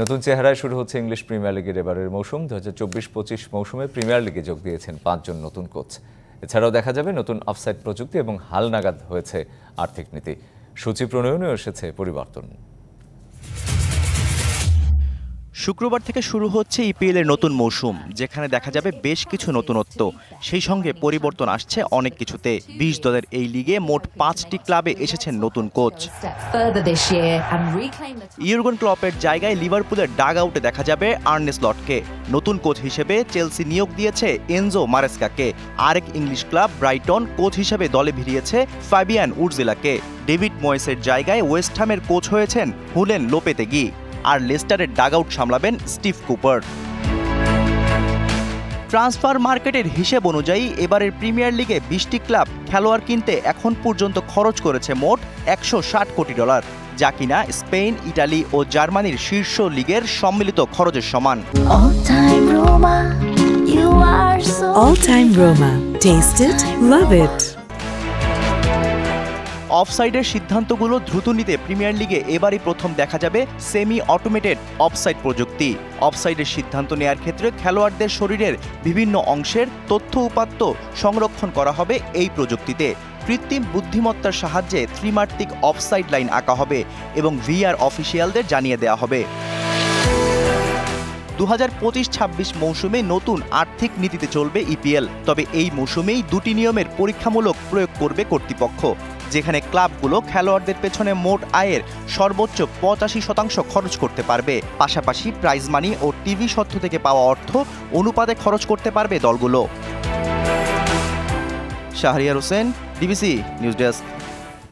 নতুন চেহারায় শুরু হচ্ছে ইংলিশ প্রিমিয়ার লিগের এবারের মৌসুম। 2024-25 মৌসুমে প্রিমিয়ার লিগে যোগ দিয়েছেন 5 জন নতুন কোচ। এছাড়াও দেখা যাবে নতুন অফসাইড প্রযুক্তি এবং হালনাগাদ হয়েছে আর্থিক নীতি। সূচি প্রণয়নেও এসেছে পরিবর্তন। শুক্রবার থেকে শুরু হচ্ছে ইপিএল এর নতুন মৌসুম, যেখানে দেখা যাবে বেশ কিছু নতুনত্ব। সেই সঙ্গে পরিবর্তন আসছে অনেক কিছুতে। 20 দলের এই লিগে মোট 5টি ক্লাবে এসেছেন নতুন কোচ। ইয়ুর্গেন ক্লপের জায়গায় লিভারপুলের ডাগ আউটে দেখা যাবে আর্নে স্লটকে। নতুন কোচ হিসেবে চেলসি নিয়োগ দিয়েছে এনজো মারেস্কাকে। আরেক ইংলিশ ক্লাব ব্রাইটন কোচ হিসেবে দলে ভিড়িয়েছে ফাবিয়ান উডজিলাকে। ডেভিড ময়েসের জায়গায় ওয়েস্ট হ্যামের কোচ হয়েছেন হুলেন লোপেতেগি। আর লেস্টারের ডাগআউট সামলাবেন স্টিভ কুপার। ট্রান্সফার মার্কেটের হিসেব অনুযায়ী এবারের প্রিমিয়ার লিগে 20টি ক্লাব খেলোয়াড় কিনতে এখন পর্যন্ত খরচ করেছে মোট $160 কোটি, যা কিনা স্পেন, ইটালি ও জার্মানির শীর্ষ লিগের সম্মিলিত খরচের সমান। All time Roma. Taste it, love it. অফসাইডের সিদ্ধান্তগুলো দ্রুত নিতে প্রিমিয়ার লিগে এবারই প্রথম দেখা যাবে সেমি অটোমেটেড অফসাইড প্রযুক্তি। অফসাইডের সিদ্ধান্ত নেয়ার ক্ষেত্রে খেলোয়াড়দের শরীরের বিভিন্ন অংশের তথ্য উপাত্ত সংরক্ষণ করা হবে এই প্রযুক্তিতে। কৃত্রিম বুদ্ধিমত্তার সাহায্যে ত্রিমাত্রিক অফসাইড লাইন আঁকা হবে এবং ভিআর অফিসিয়ালদের জানিয়ে দেওয়া হবে। 2025-26 মৌসুমে নতুন আর্থিক নীতিতে চলবে ইপিএল। তবে এই মৌসুমেই 2টি নিয়মের পরীক্ষামূলক প্রয়োগ করবে কর্তৃপক্ষ, যেখানে ক্লাবগুলো খেলোয়াড়দের পেছনে মোট আয়ের সর্বোচ্চ 85% খরচ করতে পারবে। পাশাপাশি প্রাইজ মানি ও টিভি স্বত্ব থেকে পাওয়া অর্থ অনুপাতে খরচ করতে পারবে দলগুলো। Shahriar Hossain, DBC news desk.